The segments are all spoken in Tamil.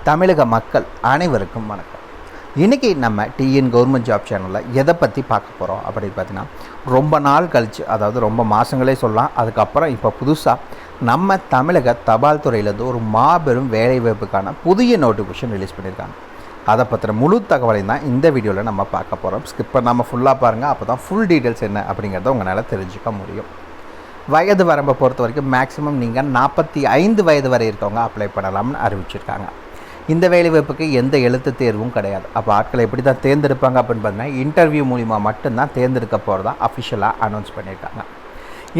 தமிழக மக்கள் அனைவருக்கும் வணக்கம். இன்றைக்கி நம்ம டிஎன் கவர்மெண்ட் ஜாப் சேனலில் எதை பற்றி பார்க்க போகிறோம் அப்படின்னு பார்த்தீங்கன்னா, ரொம்ப நாள் கழித்து, அதாவது ரொம்ப மாதங்களே சொல்லலாம், அதுக்கப்புறம் இப்போ புதுசாக நம்ம தமிழக தபால் துறையிலேருந்து ஒரு மாபெரும் வேலைவாய்ப்புக்கான புதிய நோட்டிஃபிகேஷன் ரிலீஸ் பண்ணியிருக்காங்க. அதை பற்றின முழு தகவலையும் தான் இந்த வீடியோவில் நம்ம பார்க்க போகிறோம். ஸ்கிப் பண்ணாமல் ஃபுல்லாக பாருங்கள், அப்போ தான் ஃபுல் டீட்டெயில்ஸ் என்ன அப்படிங்கிறத உங்களால் தெரிஞ்சுக்க முடியும். வயது வரம்பை பொறுத்த வரைக்கும் மேக்ஸிமம் நீங்கள் 45 வயது வரை இருக்கவங்க அப்ளை பண்ணலாம்னு அறிவிச்சிருக்காங்க. இந்த வேலைவாய்ப்புக்கு எந்த எழுத்து தேர்வும் கிடையாது. அப்போ ஆட்களை எப்படி தான் தேர்ந்தெடுப்பாங்க அப்படின்னு பார்த்தீங்கன்னா, இன்டர்வியூ மூலிமா மட்டும்தான் தேர்ந்தெடுக்க போகிறதா அஃபிஷியலாக அனௌன்ஸ் பண்ணியிருக்காங்க.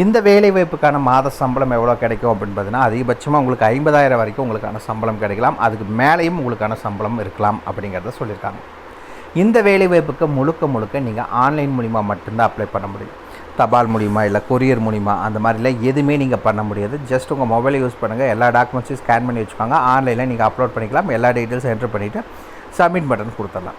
இந்த வேலைவாய்ப்புக்கான மாத சம்பளம் எவ்வளோ கிடைக்கும் அப்படின்னு பார்த்தீங்கன்னா, அதிகபட்சமாக உங்களுக்கு 50,000 வரைக்கும் உங்களுக்கான சம்பளம் கிடைக்கலாம். அதுக்கு மேலேயும் உங்களுக்கான சம்பளம் இருக்கலாம் அப்படிங்கிறத சொல்லியிருக்காங்க. இந்த வேலைவாய்ப்புக்கு முழுக்க நீங்கள் ஆன்லைன் மூலிமா மட்டும்தான் அப்ளை பண்ண முடியும். தபால் மூலிமா இல்லை கொரியர் மூலிமா அந்த மாதிரிலாம் எதுவுமே நீங்கள் பண்ண முடியாது. ஜஸ்ட் உங்கள் மொபைலை யூஸ் பண்ணுங்கள், எல்லா டாக்குமெண்ட்ஸையும் ஸ்கேன் பண்ணி வச்சுக்கோங்க, ஆன்லைனில் நீங்கள் அப்லோட் பண்ணிக்கலாம், எல்லா டீட்டெயில்ஸ் என்ட்ரு பண்ணிவிட்டு சப்மிட் பட்டன் கொடுத்துடலாம்.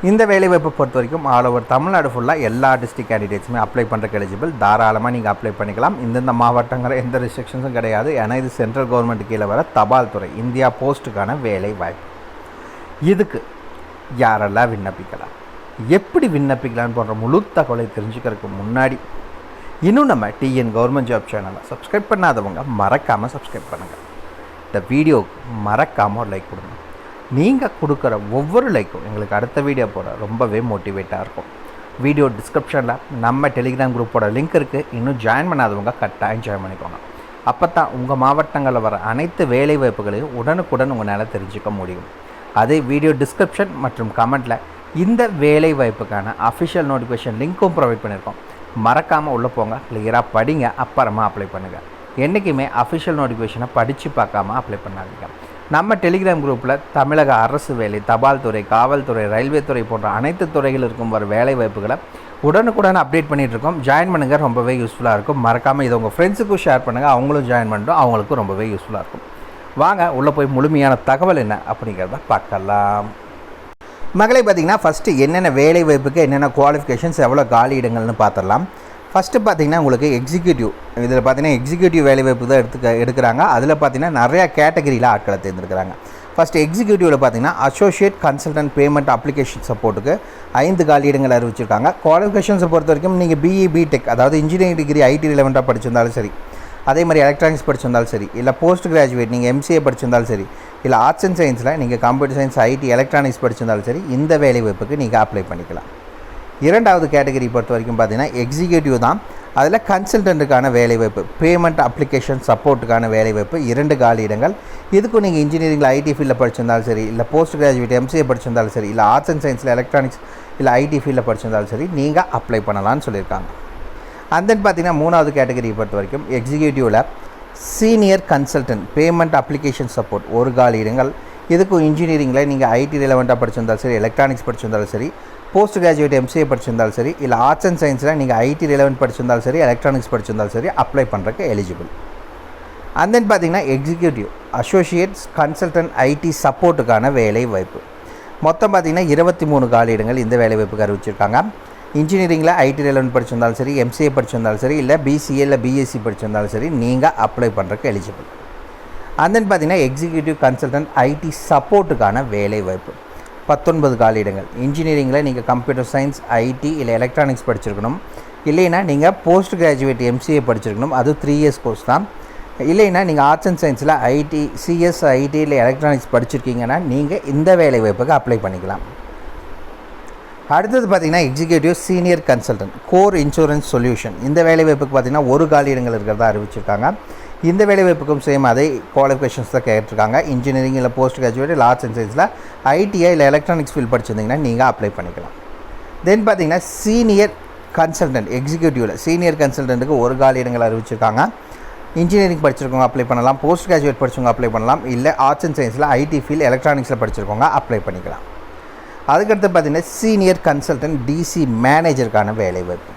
இந்த வேலைவாய்ப்பை பொறுத்த வரைக்கும் ஆல் ஓவர் தமிழ்நாடு ஃபுல்லாக எல்லா டிஸ்ட்ரிக்ட் கேண்டிடேட்ஸுமே அப்ளை பண்ணுறக்கு எலிஜிபிள். தாராளமாக நீங்கள் அப்ளை பண்ணிக்கலாம். இந்தந்த மாவட்டங்கிற எந்த ரெஸ்ட்ரிக்ஷன்ஸும் கிடையாது. ஏன்னா இது சென்ட்ரல் கவர்மெண்ட் கீழே வர தபால் துறை, இந்தியா போஸ்ட்டுக்கான வேலை வாய்ப்பு. இதுக்கு யாரெல்லாம் விண்ணப்பிக்கலாம், எப்படி விண்ணப்பிக்கலான்னு போன்ற முழு தகவலை தெரிஞ்சுக்கிறதுக்கு முன்னாடி இன்னும் நம்ம டிஎன் கவர்மெண்ட் ஜாப் சேனலை சப்ஸ்கிரைப் பண்ணாதவங்க மறக்காமல் சப்ஸ்கிரைப் பண்ணுங்கள். இந்த வீடியோவுக்கு மறக்காமல் ஒரு லைக் கொடுங்க. நீங்கள் கொடுக்குற ஒவ்வொரு லைக்கும் எங்களுக்கு அடுத்த வீடியோ போட ரொம்பவே மோட்டிவேட்டாக இருக்கும். வீடியோ டிஸ்கிரிப்ஷனில் நம்ம டெலிகிராம் குரூப்போட லிங்க் இருக்குது. இன்னும் ஜாயின் பண்ணாதவங்க கட்டாயம் ஜாயின் பண்ணிக்கோங்க. அப்போ தான் உங்கள் மாவட்டங்களில் வர அனைத்து வேலைவாய்ப்புகளையும் உடனுக்குடன் உங்களால் தெரிஞ்சுக்க முடியும். அதே வீடியோ டிஸ்கிரிப்ஷன் மற்றும் கமெண்ட்டில் இந்த வேலை வாய்ப்புக்கான அஃபிஷியல் நோட்டிஃபிகேஷன் லிங்க்கும் ப்ரொவைட் பண்ணியிருக்கோம். மறக்காமல் உள்ளே போங்க, கிளியராக படிங்க, அப்புறமா அப்ளை பண்ணுங்கள். என்றைக்குமே அஃபிஷியல் நோட்டிஃபிகேஷனை படித்து பார்க்காம அப்ளை பண்ணாதீங்க. நம்ம டெலிகிராம் குரூப்பில் தமிழக அரசு வேலை, தபால் துறை, காவல்துறை, ரயில்வே துறை போன்ற அனைத்து துறைகள் இருக்கும் வர வேலை வாய்ப்புகளை உடனுக்குடன் அப்டேட் பண்ணிகிட்ருக்கோம். ஜாயின் பண்ணுங்கள், ரொம்பவே யூஸ்ஃபுல்லாக இருக்கும். மறக்காமல் இதை உங்கள் ஃப்ரெண்ட்ஸுக்கும் ஷேர் பண்ணுங்கள், அவங்களும் ஜாயின் பண்ணிட்டோம், அவங்களுக்கும் ரொம்பவே யூஸ்ஃபுல்லாக இருக்கும். வாங்க உள்ளே போய் முழுமையான தகவல் என்ன அப்படிங்கிறத பார்க்கலாம். மகளே, பார்த்திங்கன்னா ஃபஸ்ட்டு என்னென்ன வேலை வாய்ப்புக்கு என்னென்ன குவாலிஃபிகேஷன்ஸ், எவ்வளோ காலி இடங்கள்னு பார்த்துடலாம். ஃபஸ்ட்டு பார்த்திங்கன்னா உங்களுக்கு எக்ஸிக்யூட்டிவ், இதில் பார்த்திங்கன்னா எக்ஸிக்யூட்டிவ் வேலை வாய்ப்பு தான் எடுக்கிறாங்க. அதில் பார்த்திங்கன்னா நிறையா கேட்டகரியில் ஆட்களை தேர்ந்தெடுக்கிறாங்க. ஃபஸ்ட்டு எக்ஸிக்யூட்டிவில் பார்த்திங்கன்னா அசோசியேட் கன்சல்டன்ட் பேமெண்ட் அப்ளிகேஷன் சப்போர்ட்டுக்கு 5 காலி இடங்கள் அறிவிச்சிருக்காங்க. குவாலிஃபிகேஷன்ஸை பொறுத்த வரைக்கும் நீங்கள் பிஇ பிடெக், அதாவது இன்ஜினியரிங் டிகிரி ஐடி ரிலவெண்ட்டாக படிச்சிருந்தாலும் சரி, அதே மாதிரி எலக்ட்ரானிக்ஸ் படிச்சிருந்தாலும் சரி, இல்லை போஸ்ட் கிராஜுவேட் நீங்கள் எம்சிஏ படிச்சிருந்தாலும் சரி, இல்லை ஆர்ட்ஸ் அண்ட் சயின்ஸில் நீங்கள் கம்ப்யூட்டர் சயின்ஸ், ஐடி, எலக்ட்ரானிக்ஸ் படிச்சிருந்தாலும் சரி, இந்த வேலை வாய்ப்புக்கு நீங்கள் அப்ளை பண்ணிக்கலாம். இரண்டாவது கேட்டகரி பொறுத்த வரைக்கும் பார்த்தீங்கன்னா எக்ஸிக்யூட்டிவ் தான். அதில் கன்சல்டண்ட்டுக்கான வேலைவாய்ப்பு, பேமெண்ட் அப்ளிகேஷன் சப்போர்ட்டுக்கான வேலைவாய்ப்பு 2 காலி இடங்கள். இதுக்கும் நீங்கள் இன்ஜினியரிங்கில் ஐடி ஃபீல்டில் படிச்சிருந்தாலும் சரி, இல்லை போஸ்ட் கிராஜுவேட் எம்சிஏ படிச்சிருந்தாலும் சரி, இல்லை ஆர்ட்ஸ் அண்ட் சயின்ஸில் எலக்ட்ரானிக்ஸ் இல்லை ஐடி ஃபீல்டில் படிச்சிருந்தாலும் சரி, நீங்கள் அப்ளை பண்ணலான்னு சொல்லியிருக்காங்க. அண்ட் தென் பார்த்திங்கன்னா மூணாவது கேட்டகரியை பொறுத்த வரைக்கும் எக்ஸிக்யூட்டிவில் senior consultant payment application support 1 காலி இடங்கள். இதுக்கும் இன்ஜினியரிங்கில் நீங்கள் ஐடி ரிலவெண்ட்டாக படிச்சிருந்தாலும் சரி, எலக்ட்ரானிக்ஸ் படிச்சிருந்தாலும் சரி, போஸ்ட் கிராஜுவேட் எம்சிஏ படிச்சிருந்தாலும் சரி, இல்லை ஆர்ட்ஸ் அண்ட் சயின்ஸில் நீங்கள் ஐடி ரிலவெண்ட் படிச்சிருந்தாலும் சரி, எலக்ட்ரானிக்ஸ் படிச்சிருந்தாலும் சரி, அப்ளை பண்ணுறதுக்கு எலிஜிபிள். அண்ட் தென் பார்த்திங்கன்னா எக்ஸிக்யூட்டிவ் அசோசியேட்ஸ் கன்சல்டன்ட் ஐடி சப்போர்ட்டுக்கான வேலை வாய்ப்பு. மொத்தம் பார்த்திங்கன்னா 23 காலி இடங்கள் இந்த வேலை வாய்ப்புக்கு அறிவிச்சிருக்காங்க. இன்ஜினியரிங்கில் ஐடி ரிலவெண்ட் படிச்சிருந்தாலும் சரி, எம்சிஏ படிச்சிருந்தாலும் சரி, இல்லை பிசிஏ இல்லை பிஎஸ்சி படிச்சிருந்தாலும் சரி, நீங்கள் அப்ளை பண்ணுறதுக்கு எலிஜிபிள். அண்ட் தென் பார்த்திங்கன்னா எக்ஸிக்யூட்டிவ் கன்சல்டன்ட் ஐடி சப்போர்ட்டுக்கான வேலை வாய்ப்பு 19 காலி இடங்கள். இன்ஜினியரிங்கில் நீங்கள் கம்ப்யூட்டர் சயின்ஸ், ஐடி இல்லை எலக்ட்ரானிக்ஸ் படிச்சிருக்கணும். இல்லைன்னா நீங்கள் போஸ்ட் கிராஜுவேட் எம்சிஏ படிச்சிருக்கணும், அது 3 இயர்ஸ் கோர்ஸ் தான். இல்லைன்னா நீங்கள் ஆர்ட்ஸ் அண்ட் சயின்ஸில் ஐடி, சிஎஸ், ஐடி இல்லை எலக்ட்ரானிக்ஸ் படிச்சிருக்கீங்கன்னா நீங்கள் இந்த வேலை வாய்ப்புக்கு அப்ளை பண்ணிக்கலாம். அடுத்தது பார்த்திங்கன்னா executive senior consultant core insurance solution. இந்த வேலை வாய்ப்புக்கு பார்த்திங்கன்னா 1 காலி இடங்கள் இருக்கிறதா அறிவிச்சிருக்காங்க. இந்த வேலை வாய்ப்புக்கும் சேம் அதே குவாலிஃபிகேஷன்ஸ் தான் கேட்டிருக்காங்க. இன்ஜினியரிங் இல்லை போஸ்ட் கிராஜுவேட் இல்லை ஆர்ட்ஸ் அண்ட் சயின்ஸில் ஐடிஐ இல்லை எலக்ட்ரானிக்ஸ் ஃபீல்ட் படிச்சிருந்தீங்கன்னா நீங்கள் அப்ளை பண்ணிக்கலாம். தென் பார்த்திங்கன்னா சீனியர் கன்சல்டன்ட் எக்ஸிக்யூட்டிவில் சீனியர் கன்சல்டன்ட்டுக்கு 1 காலி இடங்கள் அறிவிச்சிருக்காங்க. இன்ஜினியரிங் படிச்சிருக்கவங்க அப்ளை பண்ணலாம், போஸ்ட் கிராஜுவேட் படிச்சவங்க அப்ளை பண்ணலாம், இல்லை ஆர்ட்ஸ் அண்ட் சயின்ஸில் ஐடி ஃபீல்ட் எலக்ட்ரானிக்ஸில் படிச்சிருக்கவங்க அப்ளை பண்ணிக்கலாம். அதுக்கடுத்து பார்த்திங்கன்னா சீனியர் கன்சல்டன்ட் டிசி மேனேஜருக்கான வேலைவாய்ப்பு.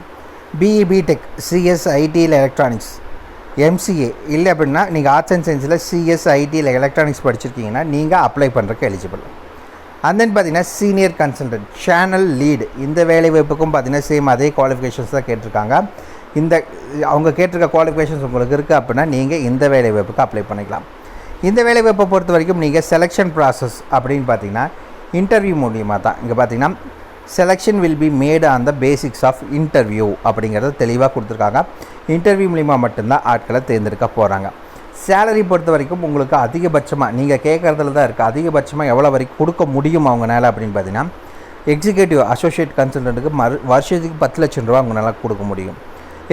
பிஇ பிடெக் சிஎஸ் ஐடி இல்லை எலக்ட்ரானிக்ஸ் எம்சிஏ இல்லை அப்படின்னா நீங்கள் ஆர்ட்ஸ் அண்ட் சயின்ஸில் சிஎஸ் ஐடி இல்லை எலக்ட்ரானிக்ஸ் படிச்சிருக்கீங்கன்னா நீங்கள் அப்ளை பண்ணுறதுக்கு எலிஜிபிள். அண்ட் தென் பார்த்திங்கன்னா சீனியர் கன்சல்டன்ட் சேனல் லீடு. இந்த வேலைவாய்ப்புக்கும் பார்த்திங்கன்னா சேம் அதே குவாலிஃபிகேஷன்ஸ் தான் கேட்டிருக்காங்க. அவங்க கேட்டிருக்க குவாலிஃபிகேஷன்ஸ் உங்களுக்கு இருக்குது அப்படின்னா நீங்கள் இந்த வேலைவாய்ப்புக்கு அப்ளை பண்ணிக்கலாம். இந்த வேலைவாய்ப்பை பொறுத்த வரைக்கும் நீங்கள் செலெக்ஷன் ப்ராசஸ் அப்படின்னு பார்த்தீங்கன்னா இன்டர்வியூ மூலியமாக தான். இங்கே பார்த்தீங்கன்னா selection will be made on the basics of interview அப்படிங்கிறத தெளிவாக கொடுத்துருக்காங்க. இன்டர்வியூ மூலிமா மட்டும்தான் ஆட்களை தேர்ந்தெடுக்க போகிறாங்க. சேலரி பொறுத்த வரைக்கும் உங்களுக்கு அதிகபட்சமாக நீங்கள் கேட்குறதுல தான் இருக்குது. அதிகபட்சமாக எவ்வளோ வரைக்கும் கொடுக்க முடியும் அவங்களால அப்படின்னு பார்த்தீங்கன்னா எக்ஸிக்யூட்டிவ் அசோசியேட் கன்சல்டண்ட்டுக்கு வருஷத்துக்கு 10 லட்சம் ரூபா அவங்களால கொடுக்க முடியும்.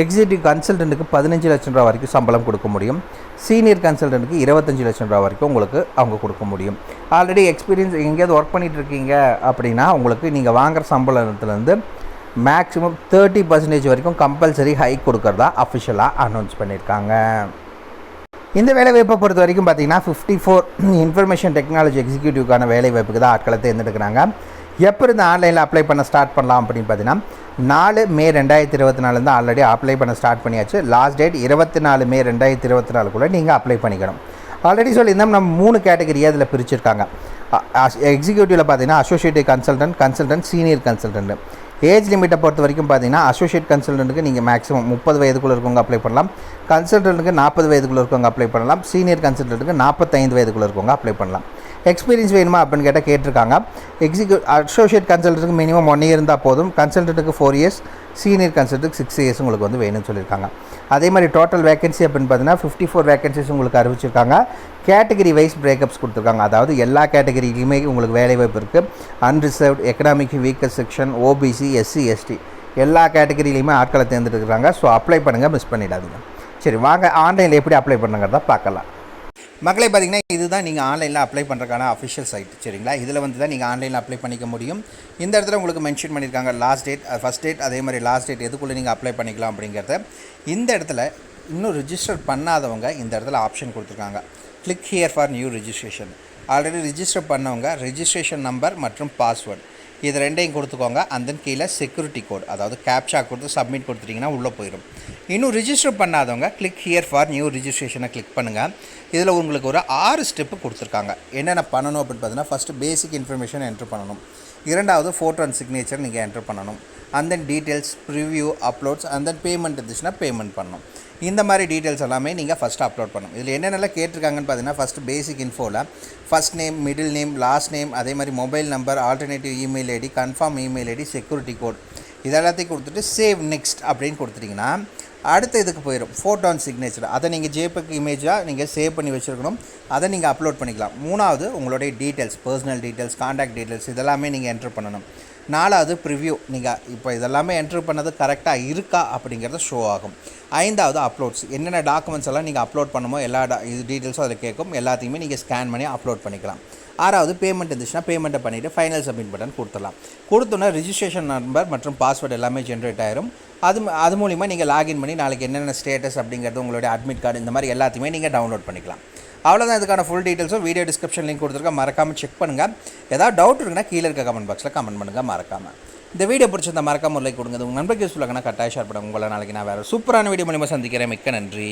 எக்ஸிக்யூட்டிவ் கன்சல்டண்ட்டுக்கு 15 லட்சம் ரூபா வரைக்கும் சம்பளம் கொடுக்க முடியும். சீனியர் கன்சல்டண்ட்டுக்கு 25 லட்சம் ரூபா வரைக்கும் உங்களுக்கு அவங்க கொடுக்க முடியும். ஆல்ரெடி எக்ஸ்பீரியன்ஸ் எங்கேயாவது ஒர்க் பண்ணிகிட்டு இருக்கீங்க அப்படின்னா உங்களுக்கு நீங்கள் வாங்குகிற சம்பளத்துலேருந்து மேக்ஸிமம் 30% வரைக்கும் கம்பல்சரி ஹைக் கொடுக்கறதா அஃபிஷியலாக அனௌன்ஸ் பண்ணியிருக்காங்க. இந்த வேலைவாய்ப்பை பொறுத்த வரைக்கும் பார்த்தீங்கன்னா 54 இன்ஃபர்மேஷன் டெக்னாலஜி எக்ஸிக்யூட்டிவ்க்கான வேலைவாய்ப்புக்கு தான் ஆட்களை தேர்ந்தெடுக்கிறாங்க. எப்போ இருந்து ஆன்லைனில் அப்ளை பண்ண ஸ்டார்ட் பண்ணலாம் அப்படின்னு பார்த்தீங்கன்னா 4 மே 2024 தான் ஆல்ரெடி அப்ளை பண்ண ஸ்டார்ட் பண்ணியாச்சு. லாஸ்ட் டேட் 24 மே 2024 நீங்கள் அப்ளை பண்ணிக்கணும். ஆல்ரெடி சொல்லியிருந்தோம் நம்ம 3 கேட்டகரியாக அதில் பிரிச்சிருக்காங்க. எக்ஸிக்யூட்டிவில் பார்த்தீங்கன்னா associate consultant, senior consultant. Age லிமிட்டை பொறுத்த வரைக்கும் பார்த்தீங்கன்னா அசோசியேட் கன்சல்டண்ட்டுக்கு நீங்கள் மேக்ஸிமம் 30 வயதுக்குள்ளே இருக்கவங்க அப்ளை பண்ணலாம். கன்சல்டண்ட்டுக்கு 40 வயதுக்குள்ளே இருக்கவங்க அப்ளை பண்ணலாம். சீனியர் கன்சல்டண்ட்டுக்கு 45 வயதுக்குள்ளே இருக்கவங்க அப்ளை பண்ணலாம். எக்ஸ்பீரியன்ஸ் வேணுமா அப்படின்னு கேட்டிருக்காங்க. அசோசியேட் கன்சல்டண்ட்டுக்கு மினிமம் 1 இயர் இருந்தால் போதும். கன்சல்டண்ட்டுக்கு 4 இயர்ஸ், சீனியர் கன்சல்டண்ட்டுக்கு 6 இயர்ஸ் உங்களுக்கு வந்து வேணும்னு சொல்லியிருக்காங்க. அதே மாதிரி டோட்டல் வேகன்சி அப்படின்னு பார்த்தீங்கன்னா 54 வேகன்சிஸ் உங்களுக்கு அறிவிச்சிருக்காங்க. கேட்டகரி வைஸ் பிரேக்கப்ஸ் கொடுத்துருக்காங்க. அதாவது எல்லா கேட்டகரியிலையுமே உங்களுக்கு வேலைவாய்ப்பு இருக்குது. Unreserved, economic weaker section, OBC, SC, ST எல்லா கேட்டகரியிலையுமே ஆட்களை தேர்ந்தெடுக்கிறாங்க. ஸோ அப்ளை பண்ணுங்கள், மிஸ் பண்ணிடாதீங்க. சரி, வாங்க ஆன்லைனில் எப்படி அப்ளை பண்ணுங்கிறத பார்க்கலாம். மக்களே பார்த்தீங்கன்னா இதுதான் நீங்கள் ஆன்லைனில் அப்ளை பண்ணுறதுக்கான அஃபிஷியல் சைட். சரிங்களா, இதில் வந்து தான் நீங்கள் ஆன்லைனில் அப்ளை பண்ணிக்க முடியும். இந்த இடத்துல உங்களுக்கு மென்ஷன் பண்ணியிருக்காங்க லாஸ்ட் டேட், ஃபஸ்ட் டேட், அதே மாதிரி லாஸ்ட் டேட் எதுக்குள்ளே நீங்கள் அப்ளை பண்ணிக்கலாம் அப்படிங்கிறத. இந்த இடத்துல இன்னும் ரிஜிஸ்டர் பண்ணாதவங்க இந்த இடத்துல ஆப்ஷன் கொடுத்துருக்காங்க. Click here for new registration. Already register பண்ணவங்க ரிஜிஸ்ட்ரேஷன் நம்பர் மற்றும் பாஸ்வேர்டு இது ரெண்டையும் கொடுத்துக்கோங்க. அந்த கீழே செக்யூரிட்டி கோட் அதாவது கேப்சா கொடுத்து சப்மிட் கொடுத்துட்டிங்கன்னா உள்ளே போயிடும். இன்னும் ரிஜிஸ்டர் பண்ணாதவங்க கிளிக் ஹியர் ஃபார் நியூ ரிஜிஸ்ட்ரேஷனை கிளிக் பண்ணுங்கள். இதில் உங்களுக்கு ஒரு 6 ஸ்டெப்பு கொடுத்துருக்காங்க. என்னென்ன பண்ணணும் அப்படின்னு பார்த்தீங்கன்னா ஃபஸ்ட்டு பேசிக் இன்ஃபர்மேஷன் என்ட்ரு பண்ணணும். இரண்டாவது ஃபோட்டோ அண்ட் சிக்னேச்சர் நீங்கள் என்ட்ரு பண்ணணும். And then details, preview, uploads, and then payment இருந்துச்சுன்னா பேமெண்ட் பண்ணணும். இந்த மாதிரி டீட்டெயில்ஸ் எல்லாமே நீங்கள் ஃபஸ்ட்டு அப்லோட் பண்ணணும். இதில் என்னென்னலாம் கேட்டிருக்காங்கன்னு பார்த்தீங்கன்னா ஃபஸ்ட்டு பேசிக் இன்ஃபோவில் first name, middle name, last name, அதே மாதிரி mobile number, alternative email ID, confirm email ID, security code இதெல்லாத்தையும் கொடுத்துட்டு சேவ் நெக்ஸ்ட் அப்படின்னு கொடுத்துட்டிங்கன்னா அடுத்த இதுக்கு போயிடும். ஃபோட்டோ அண்ட் சிக்னேச்சர் அதை நீங்கள் ஜேபிக் இமேஜாக நீங்கள் சேவ் பண்ணி வச்சுருக்கணும். அதை நீங்கள் அப்லோட் பண்ணிக்கலாம். மூணாவது உங்களுடைய details, personal details, contact details இதெல்லாமே நீங்கள் என்ட்ரு பண்ணணும். நாலாவது ப்ரிவ்யூ, நீங்கள் இப்போ இதெல்லாமே என்ட்ரு பண்ணது கரெக்டாக இருக்கா அப்படிங்கிறத ஷோ ஆகும். ஐந்தாவது அப்லோட்ஸ், என்னென்ன டாக்குமெண்ட்ஸ் எல்லாம் நீங்கள் அப்லோட் பண்ணுமோ எல்லா இது டீட்டெயில்ஸும் அதில் கேட்கும். எல்லாத்தையுமே நீங்கள் ஸ்கேன் பண்ணி அப்லோட் பண்ணிக்கலாம். ஆறாவது பேமெண்ட் இருந்துச்சுன்னா பேமெண்ட்டை பண்ணிவிட்டு ஃபைனல் சப்மிட் பட்டன் கொடுத்துடலாம். கொடுத்தோன்னா ரிஜிஸ்ட்ரேஷன் நம்பர் மற்றும் பாஸ்வேர்டு எல்லாமே ஜென்ரேட் ஆயிரும். அது மூலிமா நீங்கள் லாகின் பண்ணி நாளைக்கு என்னென்ன ஸ்டேட்டஸ் அப்படிங்கிறது உங்களுடைய அட்மிட் கார்டு இந்த மாதிரி எல்லாத்தையுமே நீங்கள் டவுன்லோட் பண்ணிக்கலாம். அவ்வளோதான். இதுக்கான ஃபுல் டீட்டெயில்ஸும் வீடியோ டிஸ்கிரிப்ஷன் லிங்க் கொடுத்துருக்கேன், மறக்காமல் செக் பண்ணுங்கள். ஏதாவது டவுட் இருக்குன்னா கீழே இருக்க கமெண்ட் பாக்ஸில் கமெண்ட் பண்ணுங்கள் மறக்காமல். இந்த வீடியோ பிடிச்சிருந்தா மறக்காமல் லைக் கொடுங்க. உங்கள் நண்பருக்கு யூஸ்ஃபுல்லாக கட்டாயம் ஷேர் பண்ணுங்கள். உங்களை நாளைக்கு நான் வேறு சூப்பரான வீடியோ மூலிமா சந்திக்கிறேன். மிக்க நன்றி.